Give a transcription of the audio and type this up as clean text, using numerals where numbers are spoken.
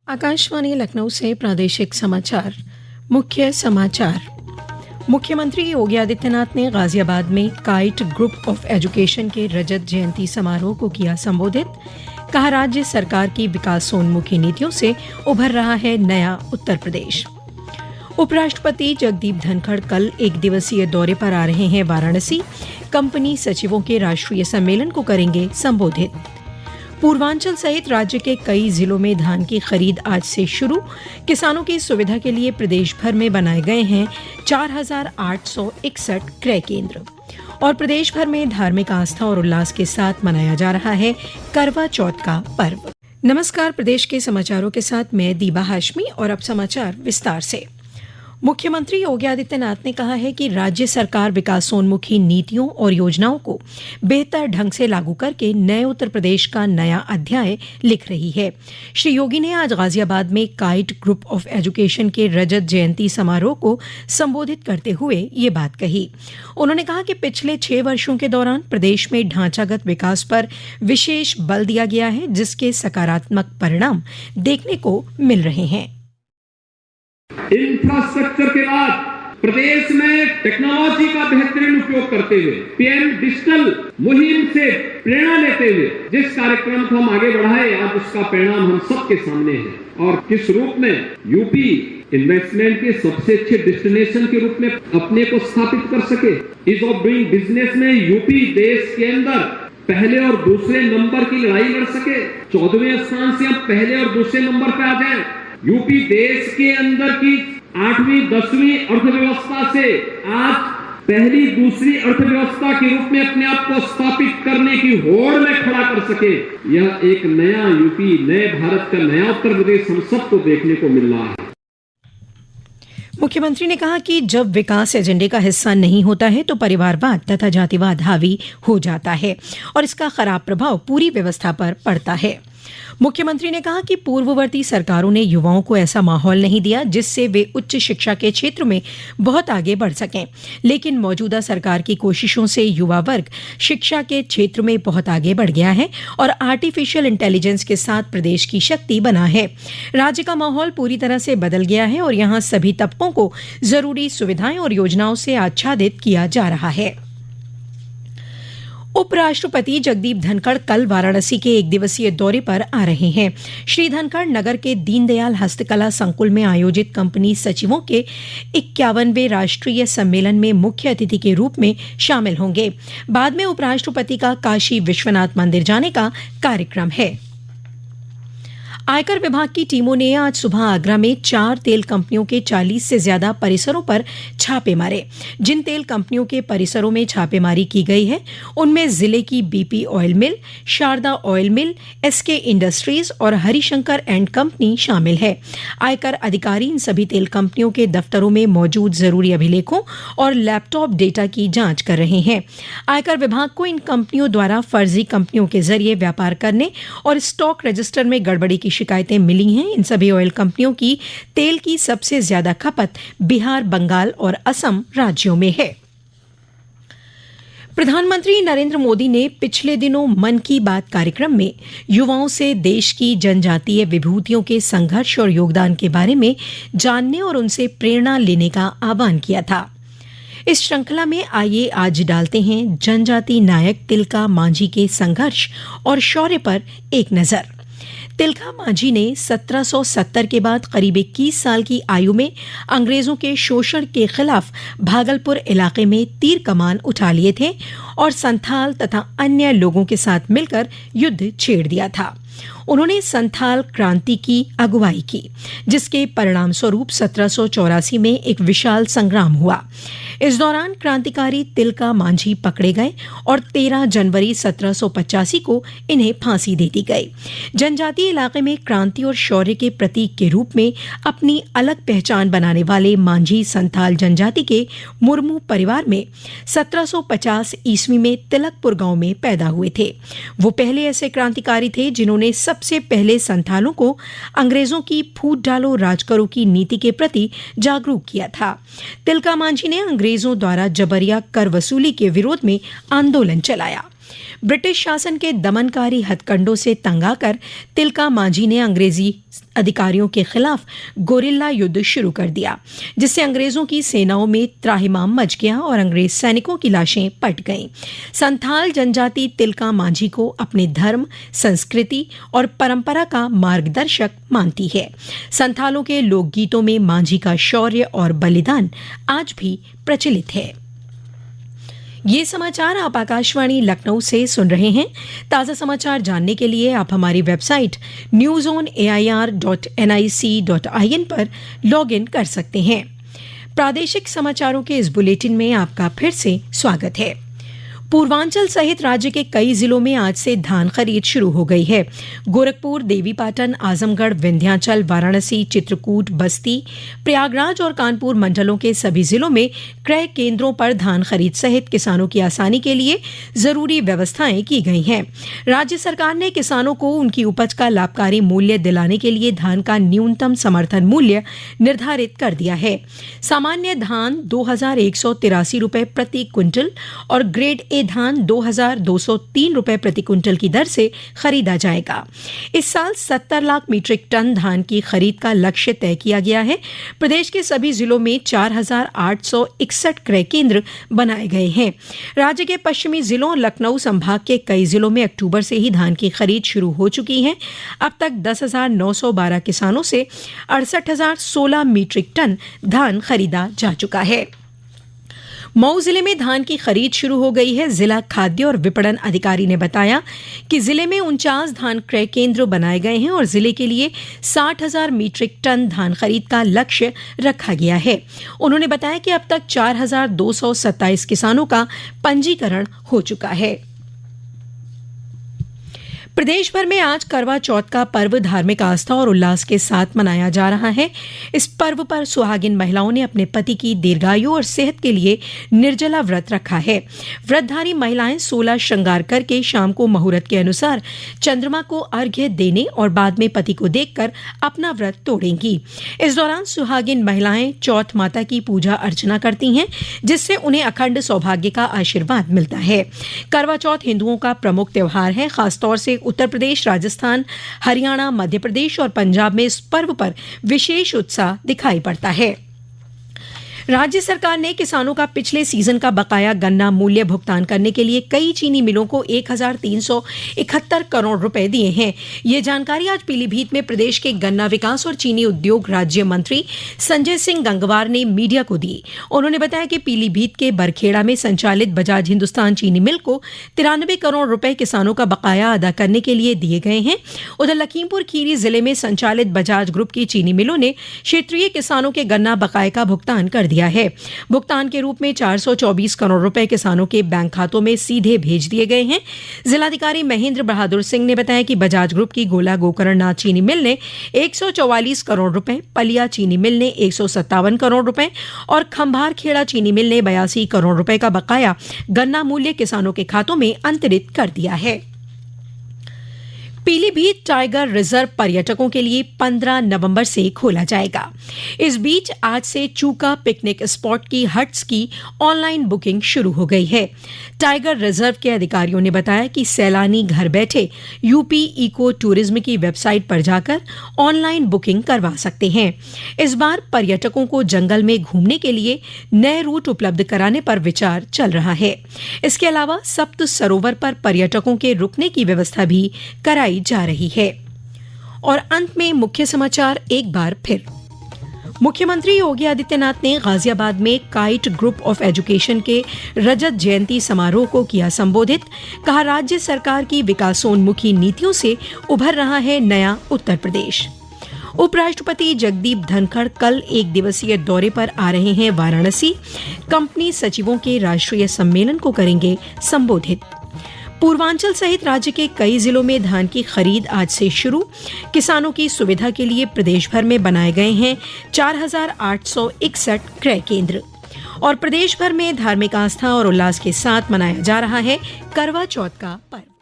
आकाशवाणी लखनऊ से प्रादेशिक समाचार। मुख्य समाचार। मुख्यमंत्री योगी आदित्यनाथ ने गाजियाबाद में काइट ग्रुप ऑफ एजुकेशन के रजत जयंती समारोह को किया संबोधित। कहा, राज्य सरकार की विकासोन्मुखी नीतियों से उभर रहा है नया उत्तर प्रदेश। उपराष्ट्रपति जगदीप धनखड़ कल एक दिवसीय दौरे पर आ रहे हैं वाराणसी। कंपनी सचिवों के राष्ट्रीय सम्मेलन को करेंगे संबोधित। पूर्वांचल सहित राज्य के कई जिलों में धान की खरीद आज से शुरू। किसानों की सुविधा के लिए प्रदेश भर में बनाए गए हैं 4,861 क्रय केंद्र। और प्रदेश भर में धार्मिक आस्था और उल्लास के साथ मनाया जा रहा है करवा चौथ का पर्व। नमस्कार, प्रदेश के समाचारों के साथ मैं दीबा हाशमी और अब समाचार विस्तार से। मुख्यमंत्री योगी आदित्यनाथ ने कहा है कि राज्य सरकार विकासोन्मुखी नीतियों और योजनाओं को बेहतर ढंग से लागू करके नए उत्तर प्रदेश का नया अध्याय लिख रही है। श्री योगी ने आज गाजियाबाद में काइट ग्रुप ऑफ एजुकेशन के रजत जयंती समारोह को संबोधित करते हुए ये बात कही। उन्होंने कहा कि पिछले 6 वर्षों के दौरान प्रदेश में ढांचागत विकास पर विशेष बल दिया गया है, जिसके सकारात्मक परिणाम देखने को मिल रहे हैं। इंफ्रास्ट्रक्चर के बाद प्रदेश में टेक्नोलॉजी का बेहतरीन उपयोग करते हुए पीएम डिजिटल मुहिम से प्रेरणा लेते हुए जिस कार्यक्रम को हम आगे बढ़ाए, आज उसका परिणाम हम सबके सामने है। और किस रूप में यूपी इन्वेस्टमेंट के सबसे अच्छे डेस्टिनेशन के रूप में अपने को स्थापित कर सके। ईज ऑफ डूइंग बिजनेस में यूपी देश के अंदर पहले और दूसरे नंबर की लड़ाई लड़ सके। 14वें स्थान से हम पहले और दूसरे नंबर पे आ जाएं। यूपी देश के अंदर की 8वीं 10वीं अर्थव्यवस्था से आज पहली दूसरी अर्थव्यवस्था के रूप में अपने आप को स्थापित करने की होड़ में खड़ा कर सके। यह एक नया यूपी, नए भारत का नया उत्तर प्रदेश हम सबको देखने को मिल रहा है। मुख्यमंत्री ने कहा कि जब विकास एजेंडे का हिस्सा नहीं होता है तो परिवारवाद तथा जातिवाद हावी हो जाता है और इसका खराब प्रभाव पूरी व्यवस्था पर पड़ता है। मुख्यमंत्री ने कहा कि पूर्ववर्ती सरकारों ने युवाओं को ऐसा माहौल नहीं दिया जिससे वे उच्च शिक्षा के क्षेत्र में बहुत आगे बढ़ सकें, लेकिन मौजूदा सरकार की कोशिशों से युवा वर्ग शिक्षा के क्षेत्र में बहुत आगे बढ़ गया है और आर्टिफिशियल इंटेलिजेंस के साथ प्रदेश की शक्ति बना है। राज्य का माहौल पूरी तरह से बदल गया है और यहाँ सभी तबकों को जरूरी सुविधाएं और योजनाओं से आच्छादित किया जा रहा है। उपराष्ट्रपति जगदीप धनखड़ कल वाराणसी के एक दिवसीय दौरे पर आ रहे हैं। श्री धनखड़ नगर के दीनदयाल हस्तकला संकुल में आयोजित कंपनी सचिवों के 51वें राष्ट्रीय सम्मेलन में मुख्य अतिथि के रूप में शामिल होंगे। बाद में उपराष्ट्रपति का काशी विश्वनाथ मंदिर जाने का कार्यक्रम है। आयकर विभाग की टीमों ने आज सुबह आगरा में 4 तेल कंपनियों के 40 से ज्यादा परिसरों पर छापे मारे। जिन तेल कंपनियों के परिसरों में छापेमारी की गई है उनमें जिले की बीपी ऑयल मिल, शारदा ऑयल मिल, एसके इंडस्ट्रीज और हरिशंकर एंड कंपनी शामिल है। आयकर अधिकारी इन सभी तेल कंपनियों के दफ्तरों में मौजूद जरूरी अभिलेखों और लैपटॉप डेटा की जांच कर रहे हैं। आयकर विभाग को इन कंपनियों द्वारा फर्जी कंपनियों के जरिए व्यापार करने और स्टॉक रजिस्टर में गड़बड़ी की शिकायतें मिली हैं। इन सभी ऑयल कंपनियों की तेल की सबसे ज्यादा खपत बिहार, बंगाल और असम राज्यों में है। प्रधानमंत्री नरेंद्र मोदी ने पिछले दिनों मन की बात कार्यक्रम में युवाओं से देश की जनजातीय विभूतियों के संघर्ष और योगदान के बारे में जानने और उनसे प्रेरणा लेने का आह्वान किया था। इस श्रृंखला में आइए आज डालते हैं जनजाति नायक तिलका मांझी के संघर्ष और शौर्य पर एक नजर। तिलका मांझी ने 1770 के बाद करीब 21 साल की आयु में अंग्रेजों के शोषण के खिलाफ भागलपुर इलाके में तीर कमान उठा लिए थे और संथाल तथा अन्य लोगों के साथ मिलकर युद्ध छेड़ दिया था। उन्होंने संथाल क्रांति की अगुवाई की, जिसके परिणाम स्वरूप 1784 में एक विशाल संग्राम हुआ। इस दौरान क्रांतिकारी तिलका मांझी पकड़े गए और 13 जनवरी 1785 को इन्हें फांसी दे दी गई। जनजातीय इलाके में क्रांति और शौर्य के प्रतीक के रूप में अपनी अलग पहचान बनाने वाले मांझी संथाल जनजाति के मुर्मू परिवार में 1750 ईस्वी में तिलकपुर गांव में पैदा हुए थे। वो पहले ऐसे क्रांतिकारी थे जिन्होंने सबसे पहले संथालों को अंग्रेजों की फूट डालो राज करो की नीति के प्रति जागरूक किया था। तिलका मांझी ने अंग्रेजों द्वारा जबरिया कर वसूली के विरोध में आंदोलन चलाया। ब्रिटिश शासन के दमनकारी हथकंडों से तंग आकर तिलका मांझी ने अंग्रेजी अधिकारियों के खिलाफ गोरिल्ला युद्ध शुरू कर दिया, जिससे अंग्रेजों की सेनाओं में त्राहिमाम मच गया और अंग्रेज सैनिकों की लाशें पट गईं। संथाल जनजाति तिलका मांझी को अपने धर्म, संस्कृति और परंपरा का मार्गदर्शक मानती है। संथालों के लोकगीतों में मांझी का शौर्य और बलिदान आज भी प्रचलित है। ये समाचार आप आकाशवाणी लखनऊ से सुन रहे हैं। ताज़ा समाचार जानने के लिए आप हमारी वेबसाइट newzonair.nic.in पर लॉगिन कर सकते हैं। प्रादेशिक समाचारों के इस बुलेटिन में आपका फिर से स्वागत है। पूर्वांचल सहित राज्य के कई जिलों में आज से धान खरीद शुरू हो गई है। गोरखपुर, देवीपाटन, आजमगढ़, विंध्याचल, वाराणसी, चित्रकूट, बस्ती, प्रयागराज और कानपुर मंडलों के सभी जिलों में क्रय केंद्रों पर धान खरीद सहित किसानों की आसानी के लिए जरूरी व्यवस्थाएं की गई हैं। राज्य सरकार ने किसानों को उनकी उपज का लाभकारी मूल्य दिलाने के लिए धान का न्यूनतम समर्थन मूल्य निर्धारित कर दिया है। सामान्य धान 2,183 रुपये प्रति क्विंटल और ग्रेड ए धान 2,203 रुपये प्रति क्विंटल की दर से खरीदा जाएगा। इस साल 70 लाख मीट्रिक टन धान की खरीद का लक्ष्य तय किया गया है। प्रदेश के सभी जिलों में 4,861 क्रय केंद्र बनाए गए हैं। राज्य के पश्चिमी जिलों और लखनऊ संभाग के कई जिलों में अक्टूबर से ही धान की खरीद शुरू हो चुकी है। अब तक 10,912 किसानों से 68,016 मीट्रिक टन धान खरीदा जा चुका है। मऊ जिले में धान की खरीद शुरू हो गई है। जिला खाद्य और विपणन अधिकारी ने बताया कि जिले में 49 धान क्रय केंद्र बनाए गए हैं और जिले के लिए 60,000 मीट्रिक टन धान खरीद का लक्ष्य रखा गया है। उन्होंने बताया कि अब तक 4,227 किसानों का पंजीकरण हो चुका है। प्रदेश भर में आज करवा चौथ का पर्व धार्मिक आस्था और उल्लास के साथ मनाया जा रहा है। इस पर्व पर सुहागिन महिलाओं ने अपने पति की दीर्घायु और सेहत के लिए निर्जला व्रत रखा है। व्रतधारी महिलाएं 16 श्रृंगार करके शाम को मुहूर्त के अनुसार चंद्रमा को अर्घ्य देने और बाद में पति को देखकर अपना व्रत तोड़ेंगी। इस दौरान सुहागिन महिलाएं चौथ माता की पूजा अर्चना करती हैं, जिससे उन्हें अखंड सौभाग्य का आशीर्वाद मिलता है। करवा चौथ हिंदुओं का प्रमुख त्योहार है। खासतौर से उत्तर प्रदेश, राजस्थान, हरियाणा, मध्य प्रदेश और पंजाब में इस पर्व पर विशेष उत्साह दिखाई पड़ता है। राज्य सरकार ने किसानों का पिछले सीजन का बकाया गन्ना मूल्य भुगतान करने के लिए कई चीनी मिलों को 1,371 करोड़ रुपए दिए हैं। ये जानकारी आज पीलीभीत में प्रदेश के गन्ना विकास और चीनी उद्योग राज्य मंत्री संजय सिंह गंगवार ने मीडिया को दी। उन्होंने बताया कि पीलीभीत के बरखेड़ा में संचालित बजाज हिंदुस्तान चीनी मिल को 93 करोड़ रुपए किसानों का बकाया अदा करने के लिए दिए गए हैं। उधर लखीमपुर खीरी जिले में संचालित बजाज ग्रुप की चीनी मिलों ने क्षेत्रीय किसानों के गन्ना बकाये का भुगतान कर दिया है। भुगतान के रूप में 424 करोड़ रुपए किसानों के बैंक खातों में सीधे भेज दिए गए हैं। जिलाधिकारी महेंद्र बहादुर सिंह ने बताया कि बजाज ग्रुप की गोला गोकरणनाथ चीनी मिल ने 144 करोड़ रुपए, पलिया चीनी मिल ने 157 करोड़ रुपए और खंभार खेड़ा चीनी मिल ने 82 करोड़ रुपए का बकाया गन्ना मूल्य किसानों के खातों में अंतरित कर दिया है। पीलीभीत टाइगर रिजर्व पर्यटकों के लिए 15 नवंबर से खोला जाएगा। इस बीच आज से चूका पिकनिक स्पॉट की हट्स की ऑनलाइन बुकिंग शुरू हो गई है। टाइगर रिजर्व के अधिकारियों ने बताया कि सैलानी घर बैठे यूपी इको टूरिज्म की वेबसाइट पर जाकर ऑनलाइन बुकिंग करवा सकते हैं। इस बार पर्यटकों को जंगल में घूमने के लिए नए रूट उपलब्ध कराने पर विचार चल रहा है। इसके अलावा सप्त सरोवर पर पर्यटकों के रुकने की व्यवस्था भी कराई जा रही है। और अंत में मुख्य समाचार एक बार फिर। मुख्यमंत्री योगी आदित्यनाथ ने गाजियाबाद में काइट ग्रुप ऑफ एजुकेशन के रजत जयंती समारोह को किया संबोधित। कहा, राज्य सरकार की विकासोन्मुखी नीतियों से उभर रहा है नया उत्तर प्रदेश। उपराष्ट्रपति जगदीप धनखड़ कल एक दिवसीय दौरे पर आ रहे हैं वाराणसी। कंपनी सचिवों के राष्ट्रीय सम्मेलन को करेंगे संबोधित। पूर्वांचल सहित राज्य के कई जिलों में धान की खरीद आज से शुरू। किसानों की सुविधा के लिए प्रदेश भर में बनाए गए हैं 4,861 क्रय केंद्र। और प्रदेश भर में धार्मिक आस्था और उल्लास के साथ मनाया जा रहा है करवा चौथ का पर्व।